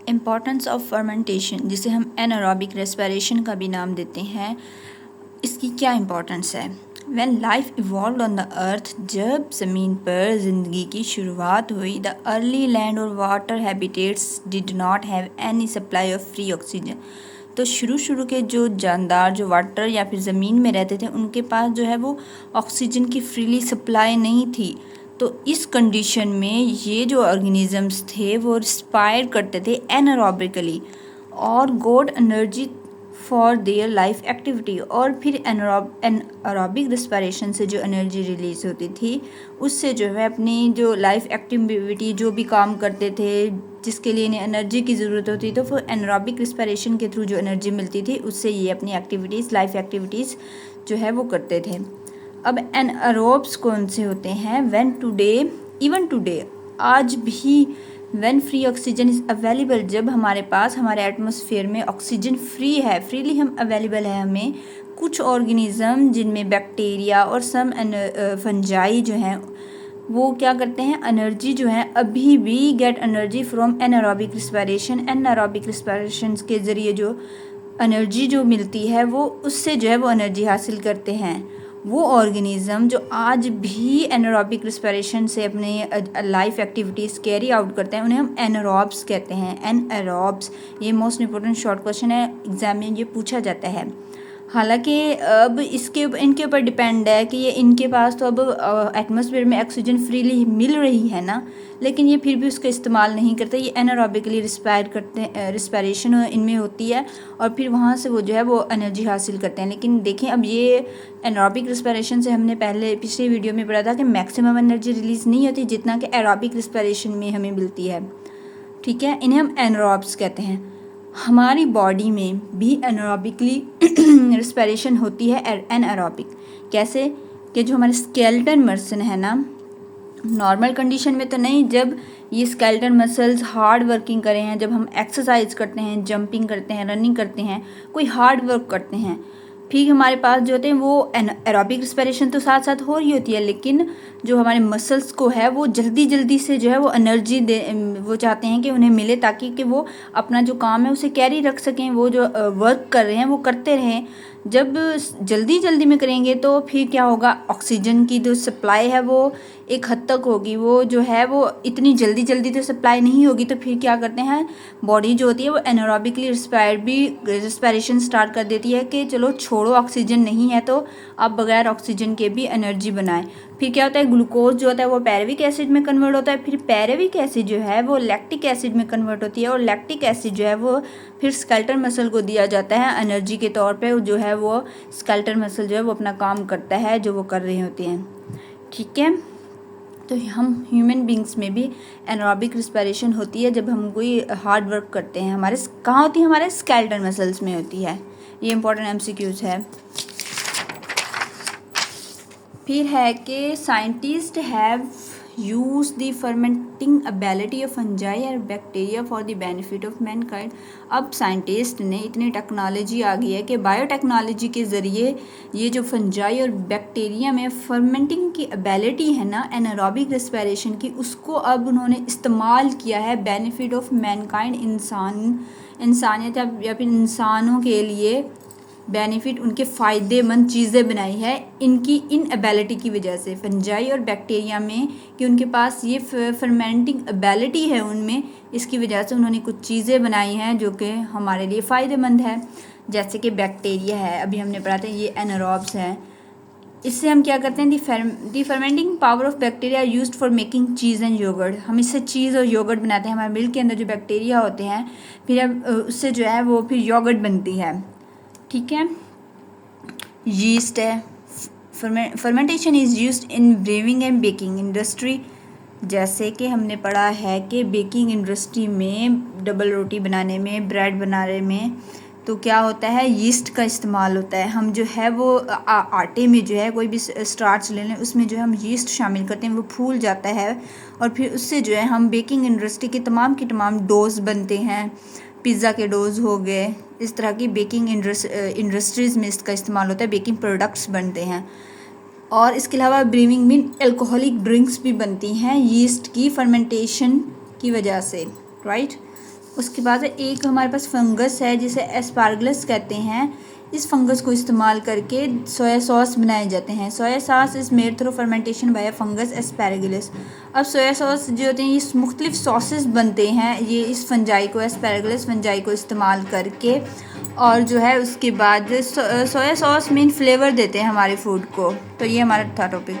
Importance of fermentation, जिसे हम anaerobic respiration का भी नाम देते हैं, इसकी क्या इम्पोर्टेंस है। When life evolve on the earth, जब ज़मीन पर ज़िंदगी की शुरुआत हुई, द अर्ली लैंड और water habitats did not have any supply of free oxygen. तो शुरू के जो जानदार जो वाटर या फिर ज़मीन में रहते थे, उनके पास जो है वो ऑक्सीजन की फ्रीली सप्लाई नहीं थी। तो इस कंडीशन में ये जो ऑर्गेनिजम्स थे वो रिस्पायर करते थे एनारोबिकली और got energy for their life activity. और फिर एनारोबिक रिस्पायरेशन से जो एनर्जी रिलीज होती थी, उससे जो है अपनी जो लाइफ एक्टिविटी जो भी काम करते थे, जिसके लिए इन्हें एनर्जी की ज़रूरत होती, तो फिर एनारोबिक रिस्पायरेशन के थ्रू जो एनर्जी मिलती थी, उससे ये अपनी एक्टिविटीज़, लाइफ एक्टिविटीज़ जो है वो करते थे। अब एनारोब्स कौन से होते हैं? इवन टुडे, आज भी, when free oxygen is available, जब हमारे पास हमारे एटमॉस्फेयर में ऑक्सीजन फ्री है, फ्रीली हम अवेलेबल है हमें, कुछ ऑर्गेनिज्म जिनमें बैक्टीरिया और सम फंजाई जो हैं वो क्या करते हैं, एनर्जी जो है अभी भी get energy from anaerobic respiration. Anaerobic respiration के ज़रिए जो एनर्जी जो मिलती है वो उससे जो है वो एनर्जी हासिल करते हैं। वो ऑर्गेनिज्म जो आज भी एनारोबिक रिस्पायरेशन से अपने लाइफ एक्टिविटीज़ कैरी आउट करते हैं, उन्हें हम एनारोब्स कहते हैं। एनारोब्स, ये मोस्ट इंपॉर्टेंट शॉर्ट क्वेश्चन है, एग्जाम में ये पूछा जाता है। हालांकि अब इनके ऊपर डिपेंड है कि ये इनके पास तो अब एटमॉस्फेयर में ऑक्सीजन फ्रीली मिल रही है ना, लेकिन ये फिर भी उसका इस्तेमाल नहीं करते। ये एनारोबिकली रिस्पायर करते हैं, रिस्पायरेशन इनमें होती है और फिर वहाँ से वो जो है वो एनर्जी हासिल करते हैं। लेकिन देखें, अब ये एनारोबिक रिस्पायरेशन से हमने पहले पिछले वीडियो में पढ़ा था कि मैक्सिमम एनर्जी रिलीज़ नहीं होती जितना कि एरोबिक रिस्पायरेशन में हमें मिलती है। ठीक है, इन्हें हम एनारोब्स कहते हैं। हमारी बॉडी में भी एनारोबिकली रिस्पायरेशन होती है। एनारोबिक कैसे? कि जो हमारे स्केलेटन मसल है ना, नॉर्मल कंडीशन में तो नहीं, जब ये स्केलेटन मसल्स हार्ड वर्किंग करें हैं, जब हम एक्सरसाइज करते हैं, जंपिंग करते हैं, रनिंग करते हैं, कोई हार्ड वर्क करते हैं, फिर हमारे पास जो होते हैं वो एरोबिक रिस्पायरेशन तो साथ साथ हो रही होती है, लेकिन जो हमारे मसल्स को है वो जल्दी से जो है वो एनर्जी दे, वो चाहते हैं कि उन्हें मिले ताकि कि वो अपना जो काम है उसे कैरी रख सकें, वो जो वर्क कर रहे हैं वो करते रहें। जब जल्दी में करेंगे तो फिर क्या होगा, ऑक्सीजन की जो सप्लाई है वो एक हद तक होगी, वो जो है वो इतनी जल्दी तो सप्लाई नहीं होगी। तो फिर क्या करते हैं, बॉडी जो होती है वो एनारोबिकली रिस्पायरेशन स्टार्ट कर देती है कि चलो छोड़ो, ऑक्सीजन नहीं है तो आप बगैर ऑक्सीजन के भी एनर्जी बनाएं। फिर क्या होता है, ग्लूकोज जो होता है वो पैरविक एसिड में कन्वर्ट होता है, फिर पैरविक एसिड जो है वो लैक्टिक एसिड में कन्वर्ट होती है और लैक्टिक एसिड जो है वो फिर स्केलेटल मसल को दिया जाता है एनर्जी के तौर पे। जो है वो स्केलेटल मसल जो है वो अपना काम करता है जो वो कर रही होती हैं। ठीक है, तो हम ह्यूमन बींग्स में भी एनारोबिक रिस्पायरेशन होती है जब हम कोई हार्ड वर्क करते हैं। हमारे कहाँ होती है, हमारे स्केलेटल मसल्स में होती है। ये इंपॉर्टेंट एमसीक्यूज है। फिर है कि scientist have use the fermenting ability of fungi और bacteria for the benefit of mankind. अब साइंटिस्ट ने इतनी टेक्नोलॉजी आ गई है कि बायोटेक्नोलॉजी के ज़रिए ये जो फंजाई और बैक्टीरिया में फर्मेंटिंग की एबिलिटी है ना एनारोबिक रेस्पिरेशन की, उसको अब उन्होंने इस्तेमाल किया है बेनिफिट ऑफ मैनकाइंड, इंसानियत या फिर इंसानों के लिए बेनिफिट, उनके फ़ायदेमंद चीज़ें बनाई है इनकी इन एबिलिटी की वजह से, फंजाई और बैक्टीरिया में, कि उनके पास ये फर्मेंटिंग एबिलिटी है उनमें, इसकी वजह से उन्होंने कुछ चीज़ें बनाई हैं जो कि हमारे लिए फ़ायदेमंद है। जैसे कि बैक्टीरिया है, अभी हमने पढ़ा था, ये एनारोब्स हैं। इससे हम क्या करते हैं, the fermenting power of bacteria used for making cheese and yogurt. हम इससे चीज़ और योगर्ट बनाते हैं। हमारे मिल्क के अंदर जो बैक्टीरिया होते हैं, फिर अब उससे जो है वो फिर योगर्ट बनती है। ठीक है, यीस्ट है, fermentation is used in braving and baking industry. जैसे कि हमने पढ़ा है कि बेकिंग इंडस्ट्री में, डबल रोटी बनाने में, ब्रेड बनाने में, तो क्या होता है, यीस्ट का इस्तेमाल होता है। हम जो है वो आटे में जो है कोई भी स्टार्च ले लें, उसमें जो हम यीस्ट शामिल करते हैं, वो फूल जाता है और फिर उससे जो है हम बेकिंग इंडस्ट्री के तमाम डोज बनते हैं। पिज़्ज़ा के डोज हो गए, इस तरह की बेकिंग इंडस्ट्रीज़ में इसका इस्तेमाल होता है, बेकिंग प्रोडक्ट्स बनते हैं। और इसके अलावा ब्रीविंग में अल्कोहलिक ड्रिंक्स भी बनती हैं यीस्ट की फर्मेंटेशन की वजह से, राइट। उसके बाद एक हमारे पास फंगस है जिसे एस्पार्गलस कहते हैं। इस फंगस को इस्तेमाल करके सोया सॉस बनाए जाते हैं। Soya sauce is made through fermentation by fungus aspergillus. अब सोया सॉस जो होते हैं ये मुख्तलिफ सॉसेस बनते हैं ये इस फंजाई को, एस्पैरागुलस फंजाई को इस्तेमाल करके। और जो है उसके बाद सोया सॉस मेन फ्लेवर देते हैं हमारे फूड को। तो ये हमारा था टॉपिक।